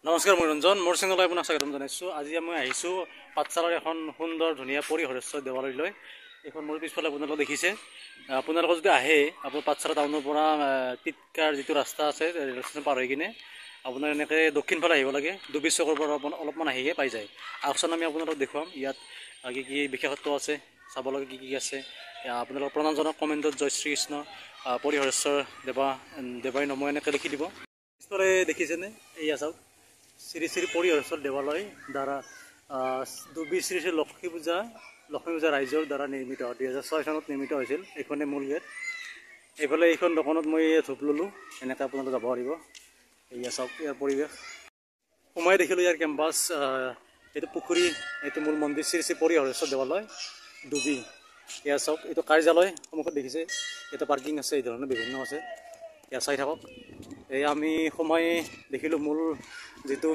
নমস্কাৰ মই ৰঞ্জন মোৰ চেনেললৈ আপোনাক স্বাগতম জনাইছোঁ। আজি মই আহিছোঁ পাঠশালাৰ এখন সুন্দৰ ধুনীয়া পৰিহৰেশ্বৰ দেৱালয়লৈ। এইখন মোৰ পিছফালে আপোনালোকে দেখিছে। আপোনালোকে যদি আহে আপোনাৰ পাঠশালা টাউনৰ পৰা টিটকাৰ যিটো ৰাস্তা আছে ৰেল ষ্টেচন পাৰ হৈ কিনে আপোনাৰ এনেকৈ দক্ষিণ ফালে আহিব লাগে। ডুবি চকৰ পৰা অলপমান আহিয়ে পাই যায়। আহকচোন আমি আপোনালোকক দেখুৱাম ইয়াত কি কি বিশেষত্ব আছে, চাবলগা কি আছে। আপোনালোকক প্ৰণাম জনাওক, কমেণ্টত জয় শ্ৰীকৃষ্ণ পৰিহৰেশ্বৰ দেৱাই নমো এনেকৈ লিখি দিব। পিছফালে দেখিছেনে, এয়া চাওক শ্ৰী শ্ৰী পৰিহৰেশ্বৰ দেৱালয় দ্বাৰা ডুবি শ্ৰী শ্ৰী লক্ষ্মী পূজা ৰাইজৰ দ্বাৰা নিৰ্মিত 2006 চনত নিৰ্মিত হৈছিল। এইখনে মূল গেট। এইফালে এইখন দোকানত মই ধূপ ল'লোঁ, এনেকৈ আপোনালোকে যাব পাৰিব। এয়া চাওক ইয়াৰ পৰিৱেশ। সোমাই দেখিলোঁ ইয়াৰ কেম্পাছ, এইটো পুখুৰী, এইটো মূল মন্দিৰ শ্ৰী শ্ৰী পৰিহৰেশ্বৰ দেৱালয় ডুবি। এয়া চাওক এইটো কাৰ্যালয় সন্মুখত দেখিছে, ইয়াতে পাৰ্কিং আছে, এই ধৰণে বিভিন্ন আছে। এয়া চাই থাকক। এই আমি সোমাই দেখিলোঁ মূল যিটো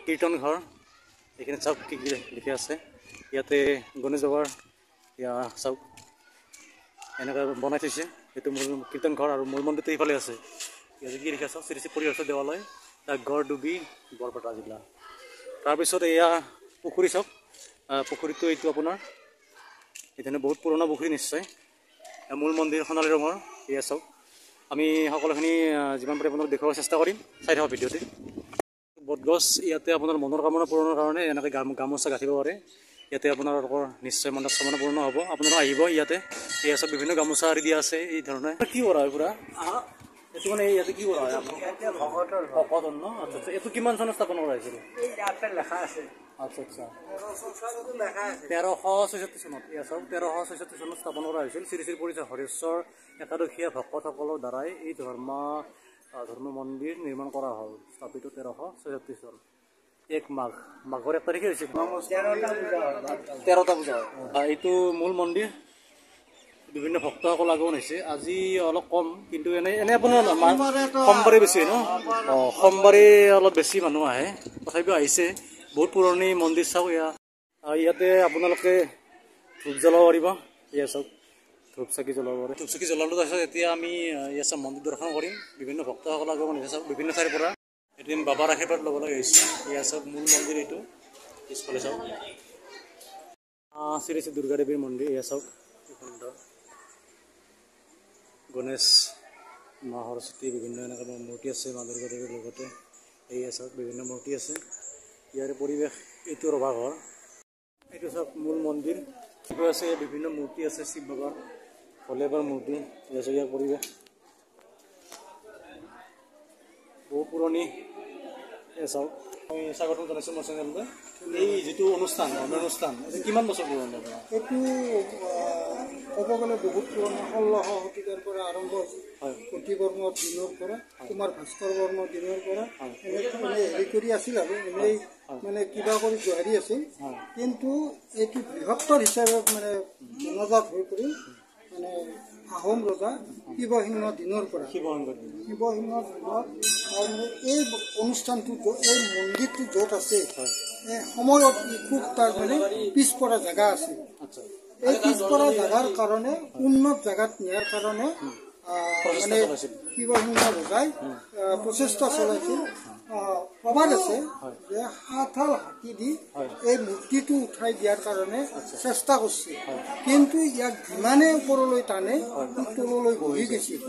কীৰ্তন ঘৰ। এইখিনিত চাওক কি কি লিখি আছে। ইয়াতে গণেশ বাবাৰ এয়া চাওক এনেকৈ বনাই থৈছে। এইটো মূল কীৰ্তন ঘৰ আৰু মূল মন্দিৰটো এইফালে আছে। ইয়াতে কি লিখা চাওক, শ্ৰী শ্ৰী পৰিহৰেশ্বৰ দেৱালয় ডাকঘৰ ডুবি বৰপেটা জিলা। তাৰপিছত এয়া পুখুৰী চাওক, পুখুৰীটো এইটো আপোনাৰ এইধৰণে বহুত পুৰণা পুখুৰী নিশ্চয়। মূল মন্দিৰ সোণালী ৰঙৰ। এয়া চাওক আমি সকলোখিনি যিমান পাৰি আপোনাক দেখুৱাব চেষ্টা কৰিম, চাই থাকক ভিডিঅ'তে। বটগছ, ইয়াতে আপোনাৰ মনৰ কামনা পূৰণৰ কাৰণে এনেকৈ গামোচা গাঁঠিব পাৰে। ইয়াতে আপোনালোকৰ নিশ্চয় মনৰ কামনা পূৰ্ণ হ'ব। আপোনালোক আহিব ইয়াতে। এয়া চব বিভিন্ন গামোচা আৰি দিয়া আছে এই ধৰণে। কি কৰা হয় পুৰা এইটো মানে ইয়াতে কি কৰা হয় ভকতৰ ন? আচ্ছা আচ্ছা। এইটো কিমান চনত স্থাপন কৰা হৈছিল? লেখা আছে। আচ্ছা আচ্ছা 1366 চনত। এয়া চাওক 1366 চনত স্থাপন কৰা হৈছিল। শ্ৰী শ্ৰী পৰিহৰেশ্বৰ একাদশীয়া ভকতসকলৰ দ্বাৰাই এই ধৰ্ম মন্দিৰ নিৰ্মাণ কৰা হ'ল। স্থাপিত 1366 চন 1 মাঘৰ 1 তাৰিখে হৈছিল। 13টা পূজা হয়। এইটো মূল মন্দিৰ। বিভিন্ন ভক্তসকল আগমন হৈছে। আজি অলপ কম, কিন্তু এনে আপোনাৰ সোমবাৰে বেছি ন? সোমবাৰে অলপ বেছি মানুহ আহে, তথাপিও আহিছে। বহুত পুৰণি মন্দিৰ চাওক। ইয়াতে আপোনালোকে ধূপ জ্বলাব পাৰিব। এয়া চাওক ধূপ চাকি জ্বলাব পাৰে। ধূপ চাকি জ্বলালোঁ। তাৰপিছত এতিয়া আমি ইয়াত চাওক মন্দিৰ দৰ্শন কৰিম। বিভিন্ন ভক্তসকল আগমন হৈছে চাওক বিভিন্ন ঠাইৰ পৰা। এদিন বাবাৰ আশীৰ্বাদ ল'বলৈ আহিছোঁ। এয়া চাওক মূল মন্দিৰ এইটো। পিছফালে চাওক শ্ৰী শ্ৰী দুৰ্গা দেৱীৰ মন্দিৰ। এয়া চাওক সুন্দৰ গণেশ, মা সৰস্বতী, বিভিন্ন এনেকুৱা মূৰ্তি আছে। মা দুৰ্গা দেৱীৰ লগতে এয়া চাওক বিভিন্ন মূৰ্তি আছে। ইয়াৰ পৰিৱেশ এইটো ৰভাঘৰ। এইটো চাওক মূল মন্দিৰ। এইটো আছে বিভিন্ন মূৰ্তি আছে। শিৱ বাবাৰ, ভোলে বাবাৰ মূৰ্তি। এয়া চাওক ইয়াৰ পৰিৱেশ বহু পুৰণি। এয়া চাওক মই স্বাগতম জনাইছোঁ মোৰ চেনেললৈ। এই যিটো অনুষ্ঠান ধৰ্মীয় অনুষ্ঠান এইটো কিমান বছৰ পুৰণি? এইটো ক'ব গ'লে বহুত পুৰণা। 1600 শতিকাৰ পৰা আৰম্ভ হৈছিল। সতী বৰ্মৰ দিনৰ পৰা, কুমাৰ ভাস্কৰ বৰ্মৰ দিনৰ পৰা এনেই হেৰি কৰি আছিল আৰু এনেই মানে কিবা কৰি হেৰি আছিল। কিন্তু এইটো বৃহত্তৰ হিচাপে মানে জনজাত হৈ পৰি মানে আহোম ৰজা শিৱসিংহৰ দিনৰ পৰা শিৱসিংহৰ দিনত মানে এই অনুষ্ঠানটো এই মন্দিৰটো য'ত আছে সময়ত খুব তাৰ মানে পিছপৰা জেগা আছে। এই পিছপৰা জেগাৰ কাৰণে উন্নত জেগাত নিয়াৰ কাৰণে মানে শিৱসিংহ ৰজাই প্ৰচেষ্টা চলাইছিল। প্ৰবাদ আছে যে 7 হাল হাতী দি এই মূৰ্তিটো উঠাই দিয়াৰ কাৰণে চেষ্টা কৰিছিল, কিন্তু ইয়াক যিমানে ওপৰলৈ টানে তললৈ বহি গৈছিল।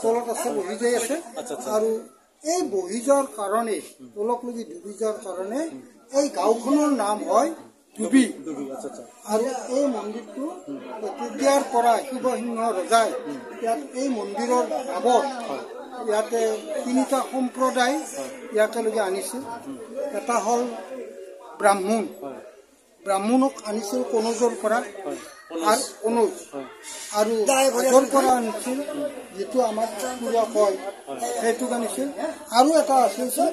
তলত আছে, বহি যাই আছে। আৰু এই বহি যোৱাৰ কাৰণে, তলকলৈকে ডুবি যোৱাৰ কাৰণে এই গাঁওখনৰ নাম হয় ডুবি। আৰু এই মন্দিৰটো তেতিয়াৰ পৰা শিৱসিংহ ৰজাই ইয়াত এই মন্দিৰৰ আগত ইয়াতে 3টা সম্প্ৰদায় ইয়াতেলৈকে আনিছিল। এটা হ'ল ব্ৰাহ্মণক আনিছিল কনৌজৰ পৰা, আৰু আগৰ পৰা আনিছিল যিটো আমাৰ পূজা কয় সেইটোক আনিছিল। আৰু এটা আছিল যে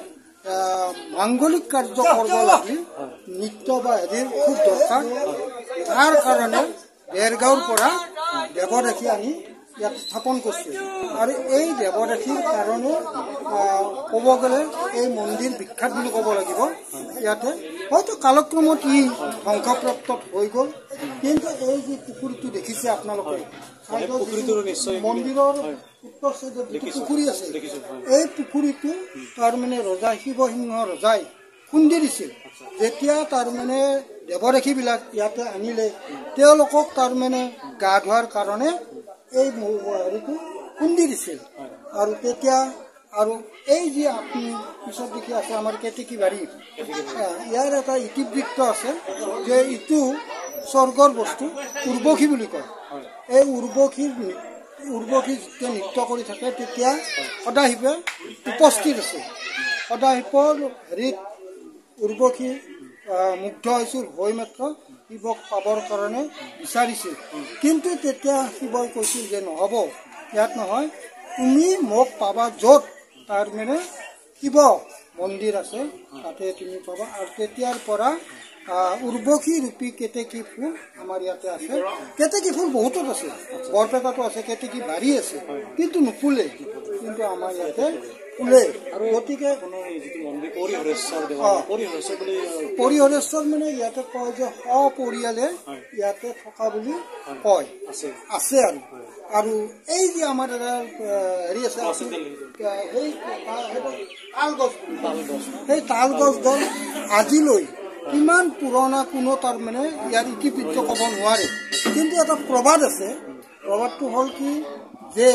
মাংগলিক কাৰ্য কৰিব লাগিল, নৃত্য বা হেৰিৰ খুব দৰকাৰ। তাৰ কাৰণে দেৰগাঁৱৰ পৰা দেৱদাসী আনি ইয়াত স্থাপন কৰিছিল। আৰু এই দেৱদাসীৰ কাৰণে ক'ব গ'লে এই মন্দিৰ বিখ্যাত বুলি ক'ব লাগিব। ইয়াতে হয়তো কালক্ৰমত ই ধ্বংসপ্ৰাপ্ত হৈ গ'ল, কিন্তু এই যে পুখুৰীটো দেখিছে আপোনালোকে চাইডত পুখুৰীটোৰ নিশ্চয় মন্দিৰৰ উত্তৰ চাইডত যিটো পুখুৰী আছে এই পুখুৰীটো তাৰমানে ৰজা শিৱসিংহ ৰজাই খুন্দি দিছিল। যেতিয়া তাৰমানে দেৱৰেখীবিলাক ইয়াতে আনিলে তেওঁলোকক তাৰমানে গা ধোৱাৰ কাৰণে এই হেৰিটো খুন্দি দিছিল। আৰু তেতিয়া আৰু এই যে আপুনি পিছত দেখি আছে আমাৰ কেতেকী বাৰী, ইয়াৰ এটা ইতিবৃত্ত আছে যে ইটো স্বৰ্গৰ বস্তু উৰ্বশী বুলি কয়। এই উৰ্বশী যেতিয়া নৃত্য কৰি থাকে তেতিয়া সদাশিৱে উপস্থিত আছে। সদাশিৱৰ হেৰিত উৰ্বশী মুগ্ধ হৈছিল, হৈ মাত্ৰ শিৱক পাবৰ কাৰণে বিচাৰিছিল। কিন্তু তেতিয়া শিৱই কৈছিল যে নহ'ব, ইয়াত নহয়, তুমি মোক পাবা য'ত তাৰমানে শিৱ মন্দিৰ আছে তাতে তুমি পাবা। আৰু তেতিয়াৰ পৰা উৰ্বশী ৰূপী কেতেকী ফুল আমাৰ ইয়াতে আছে। কেতেকী ফুল বহুতত আছে, বৰপেটাতো আছে, কেতেকী বাৰী আছে, কিন্তু নুফুলে। কিন্তু আমাৰ ইয়াতে ফুলে। আৰু গতিকে পৰিহৰেশ্বৰ মানে ইয়াতে কয় যে সপৰিয়ালে ইয়াতে থকা বুলি কয়, আছে। আৰু এই যে আমাৰ হেৰি আছে সেই তাল গছডাল আজিলৈ কিমান পুৰণা কোনো তাৰমানে ইয়াৰ ইতিবৃত্ত ক'ব নোৱাৰে। কিন্তু এটা প্ৰবাদ আছে, প্ৰবাদটো হ'ল কি যে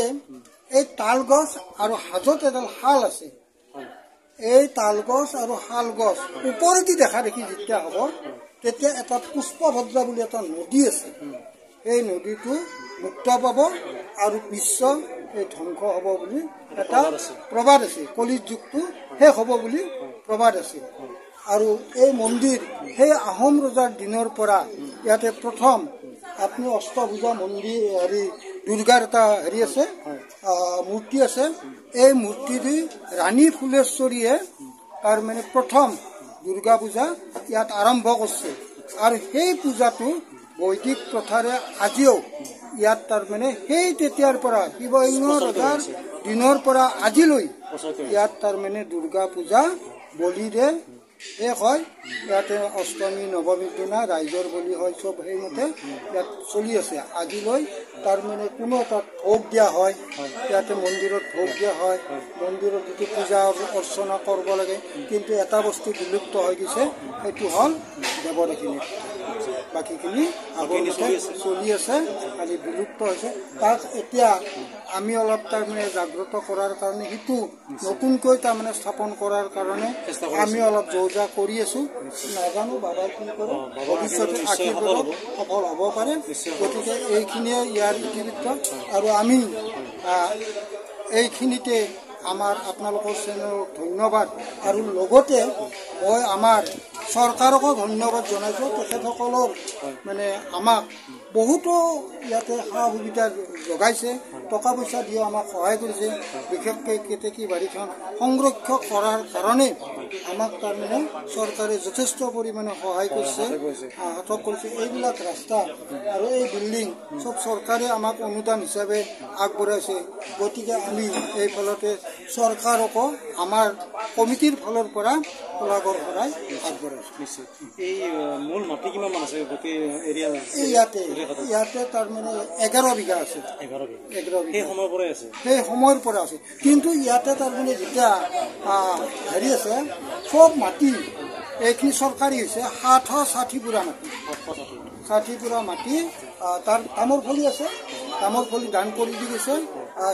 এই তাল গছ আৰু হাজত এডাল শাল আছে। এই তাল গছ আৰু শাল গছ ওপৰেদি দেখা দেখি যেতিয়া হ'ব তেতিয়া এটা পুষ্পভদ্ৰা বুলি এটা নদী আছে। এই নদীটো মুক্ত পাব আৰু বিশ্ব এই ধ্বংস হ'ব বুলি এটা প্ৰবাদ আছে। কলিৰ যুগটো শেষ হ'ব বুলি প্ৰবাদ আছে। আৰু এই মন্দিৰ সেই আহোম ৰজাৰ দিনৰ পৰা ইয়াতে প্ৰথম আপুনি অষ্টভুজা মন্দিৰ হেৰি দুৰ্গাৰ এটা হেৰি আছে, মূৰ্তি আছে। এই মূৰ্তিটি ৰাণী ফুলেশ্বৰীয়ে তাৰমানে প্ৰথম দুৰ্গা পূজা ইয়াত আৰম্ভ কৰিছে। আৰু সেই পূজাটো বৈদিক প্ৰথাৰে আজিও ইয়াত তাৰমানে সেই তেতিয়াৰ পৰা শিৱসিংহ ৰজাৰ দিনৰ পৰা আজিলৈ ইয়াত তাৰমানে দুৰ্গা পূজা বলিৰে শেষ হয়। ইয়াতে অষ্টমী নৱমীৰ দিনা ৰাইজৰ বলি হয়, চব সেইমতে ইয়াত চলি আছে আজিলৈ। তাৰমানে কোনো তাত ভোগ দিয়া হয়, ইয়াতে মন্দিৰত ভোগ দিয়া হয়, মন্দিৰত যিটো পূজা অৰ্চনা কৰিব লাগে। কিন্তু এটা বস্তু বিলুপ্ত হৈ গৈছে, সেইটো হ'ল দেৱৰেখী নৃত্য। বাকীখিনি আগৰমতে চলি আছে, খালি বিলুপ্ত হৈছে। তাক এতিয়া আমি অলপ তাৰমানে জাগ্ৰত কৰাৰ কাৰণে, সিটো নতুনকৈ তাৰমানে স্থাপন কৰাৰ কাৰণে আমি অলপ যৌজা কৰি আছোঁ। নাজানো বাবাই কি কৰে, ভৱিষ্যতে আশীৰ্বাদত সফল হ'ব পাৰে। গতিকে এইখিনিয়ে ইয়াৰ ইতিবৃত্ত। আৰু আমি এইখিনিতে আমাৰ আপোনালোকৰ চেনেলক ধন্যবাদ। আৰু লগতে মই আমাৰ চৰকাৰকো ধন্যবাদ জনাইছোঁ। তেখেতসকলৰ মানে আমাক বহুতো ইয়াতে সা সুবিধা যোগাইছে, টকা পইচা দিও আমাক সহায় কৰিছে। বিশেষকৈ কেতেকী বাৰীখন সংৰক্ষণ কৰাৰ কাৰণে আমাক তাৰমানে চৰকাৰে যথেষ্ট পৰিমাণে সহায় কৰিছে, হাতক কৰিছে। এইবিলাক ৰাস্তা আৰু এই বিল্ডিং চব চৰকাৰে আমাক অনুদান হিচাপে আগবঢ়াইছে। গতিকে আমি এইফালতে চৰকাৰকো আমাৰ কমিটিৰ ফালৰ পৰা শলাগৰ শৰাই আগবঢ়াইছোঁ। এই মূল মাটি কিমান মান আছে গোটেই এৰিয়া? ইয়াতে তাৰমানে 11 বিঘা আছে। 11 বিঘা সেই সময়ৰ পৰাই আছে, সেই সময়ৰ পৰা আছে। কিন্তু ইয়াতে তাৰমানে যেতিয়া হেৰি আছে, চব মাটি এইখিনি চৰকাৰী হৈছে। 760 পুৰা মাটি, 60 পুৰা মাটি। তাৰ তামোল ফলি আছে, তামোল ফলি দান কৰি দি গৈছে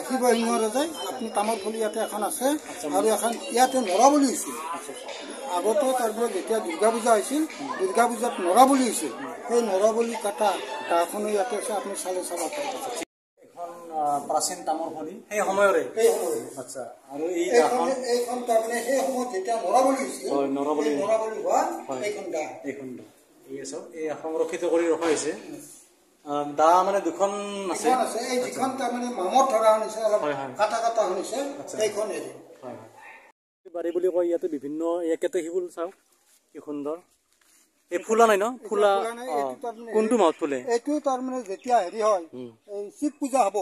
শিৱসিংহ ৰজাই। আপুনি তামোল ফলি ইয়াতে এখন আছে। আৰু এখন ইয়াতে নৰাবলি হৈছিল আগতে। তাৰপিছত যেতিয়া দুৰ্গা পূজা হৈছিল, দুৰ্গা পূজাত নৰাবলি হৈছিল। সেই নৰাবলি কাটা দাখনো ইয়াতে আছে, আপুনি চালে চাব পাৰে। এখন প্ৰাচীন তামোল ফলি সেই সময়ৰে। আচ্ছা। আৰু এইখন তাৰমানে সেই সময়ত যেতিয়া নৰাবলি হৈছিল, নৰাবলি হোৱা এইখন দা। এই সংৰক্ষিত কৰি ৰখা হৈছে। দা মানে দুখন আছে। এই যিখন তাৰমানে মামত ধৰা শুনিছে, অলপ কাটা কাটা শুনিছে, সেইখন এৰি বাৰী বুলি কয়। ইয়াতে বিভিন্ন কেতেকী ফুল চাওক কি সুন্দৰ। এই ফুলা নাই ন? ফুলা কোনটো মাহত ফুলে? এইটো তাৰমানে যেতিয়া হেৰি হয়, এই শিৱ পূজা হ'ব,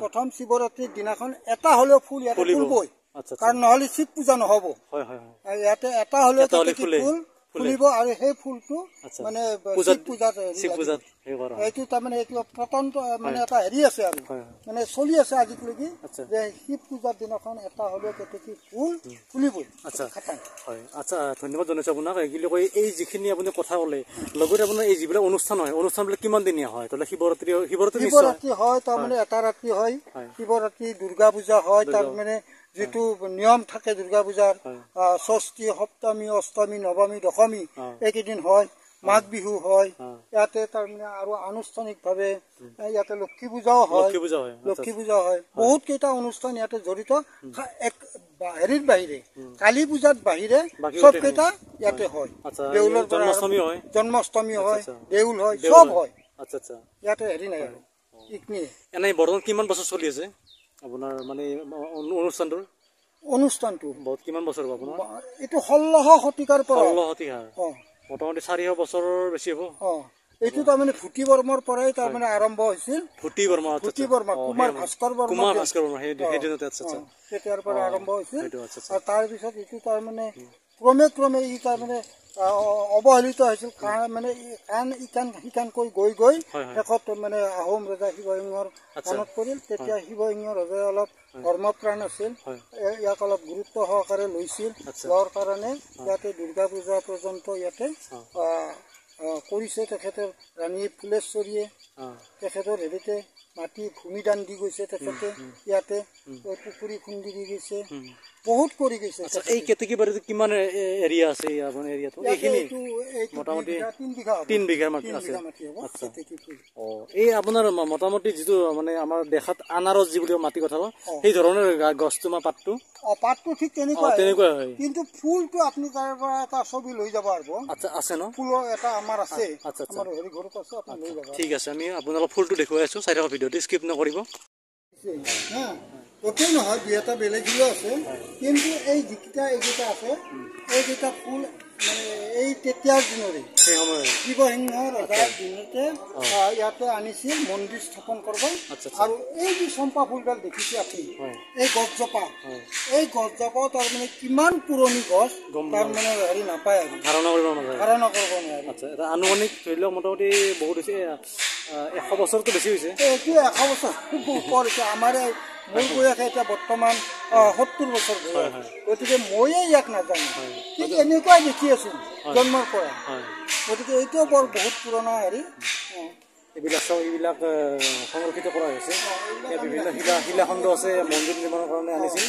প্ৰথম শিৱৰাত্ৰিৰ দিনাখন এটা হ'লেও ফুল ইয়াতে ফুলবই। কাৰণ নহ'লে শিৱ পূজা নহ'ব। ইয়াতে এটা হ'লেও ফুল ফুলিব। আৰু সেই ফুলটো মানে শিৱ পূজাত সেই কৰা এইটো তাৰমানে এইটো প্ৰতন্ত মানে এটা হেৰি আছে আৰু হয় মানে চলি আছে আজিলৈকে আচ্ছা যে শিৱ পূজাৰ দিনাখন এটা হ'লেও কেতেকী ফুল ফুলিবই আচ্ছা খাটাং হয় আচ্ছা ধন্যবাদ জনাইছোঁ আপোনাক কি বুলি কয় এই যিখিনি আপুনি কথা ক'লে লগতে আপোনাৰ এই যিবিলাক অনুষ্ঠান হয় অনুষ্ঠানবিলাক কিমান দিনীয়া হয় ধৰি লওক শিৱৰাত্ৰি শিৱৰাত্ৰি হয় তাৰমানে এটা ৰাতি হয় শিৱৰাত্ৰি দুৰ্গা পূজা হয় তাৰমানে যিটো নিয়ম থাকে দুৰ্গা পূজাৰ ষষ্ঠী সপ্তমী অষ্টমী নৱমী দশমী এইকেইদিন হয় মাঘ বিহু হয় ইয়াতে তাৰমানে আৰু আনুষ্ঠানিকভাৱে ইয়াতে লক্ষী পূজাও হয় লক্ষী পূজা হয় বহুত কেইটা অনুষ্ঠান ইয়াতে জড়িত এক হেৰিৰ বাহিৰে কালী পূজাত বাহিৰে চব কেইটা ইয়াতে হয় দেউলৰ জন্মাষ্টমী হয় দেউল হয় চব হয় ইয়াতে হেৰি নাই আৰু এইখিনিয়ে এনেই বৰ্তমান কিমান বছৰ চলি আছে আপোনাৰ মানে অনুষ্ঠানটো বহুত কিমান বছৰ হ'ব আপোনাৰ এইটো 16 শতিকাৰ পৰা 16 শতিকা মোটামুটি 400 বছৰৰ বেছি হ'ব এইটো তাৰমানে ভূতি বৰ্মৰ পৰাই তাৰমানে আৰম্ভ হৈছিল ভূতি বৰ্মা কুমাৰ ভাস্কৰ বৰ্মা তেতিয়াৰ পৰা আৰম্ভ হৈছিল আৰু তাৰপিছত এইটো তাৰমানে ক্ৰমে ই তাৰমানে অৱহেলিত হৈছিল মানে ইকানকৈ গৈ শেষত মানে আহোম ৰজা শিৱসিংহৰ মনত পৰিল তেতিয়া শিৱসিংহ ৰজাই অলপ ধৰ্মপ্ৰাণ আছিল ইয়াক অলপ গুৰুত্ব সহকাৰে লৈছিল লোৱাৰ কাৰণে ইয়াতে দুৰ্গা পূজা পৰ্যন্ত ইয়াতে কৰিছে তেখেতৰ ৰাণী ফুলেশ্বৰীয়ে তেখেতৰ হেৰিতে মাটি ভূমিদান দি গৈছে তেখেতে ইয়াতে পুখুৰী খুন্দি দি গৈছে বহুত কৰি গৈছে এই কেতেকী বাৰীত কিমান এৰিয়া আছে আপোনাৰ এৰিয়াটো এইখিনি মোটামুটি 3 বিঘা মাটি আছে আচ্ছা এই আপোনাৰ মোটামুটি যিটো মানে আমাৰ দেখাত আনাৰস যি বুলি মাটি কথা সেই ধৰণৰ গছটো বা পাতটো ঠিক তেনেকুৱা হয় কিন্তু ফুলটো আপুনি তাৰ পৰা এটা ছবি লৈ যাব পাৰিব আচ্ছা আছে ন ফুলৰ এটা আমাৰ আছে আমাৰ হেৰি ঘৰত আছে আপুনি লৈ যাব ঠিক আছে আমি আপোনালোক ফুলটো দেখুৱাই আছো চাই থকা ভিডিঅ'টো স্কিপ নকৰিব গোটেই নহয় দুই এটা বেলেগ আছে কিন্তু এই এইকেইটা আছে এইকেইটা ফুল মানে এই তেতিয়াৰ দিনৰে শিৱসিংহ ৰজাৰ দিনতে ইয়াতে আনিছিল মন্দিৰ স্থাপন কৰিব আৰু এই যি চম্পা ফুলডাল দেখিছে আপুনি এই গছজোপা তাৰমানে কিমান পুৰণি গছ তাৰমানে হেৰি নাপায় আৰু ধাৰণা কৰিব নোৱাৰে এটা আনুমানিক ধৰি লওক মোটামুটি বহুত হৈছে 100 বছৰতকৈ বেছি হৈছে এইটো 100 বছৰ ওপৰ হৈছে আমাৰ মোৰ বয়স এতিয়া বৰ্তমান 70 বছৰ গতিকে ময়ে ইয়াক নাজানো কিন্তু এনেকুৱাই দেখি আছো জন্মৰ পৰা গতিকে এইটোও বৰ বহুত পুৰণা হেৰি এইবিলাক সংৰক্ষিত কৰা হৈছে বিভিন্ন শিলাখণ্ড আছে মন্দিৰ নিৰ্মাণৰ কাৰণে আনিছিল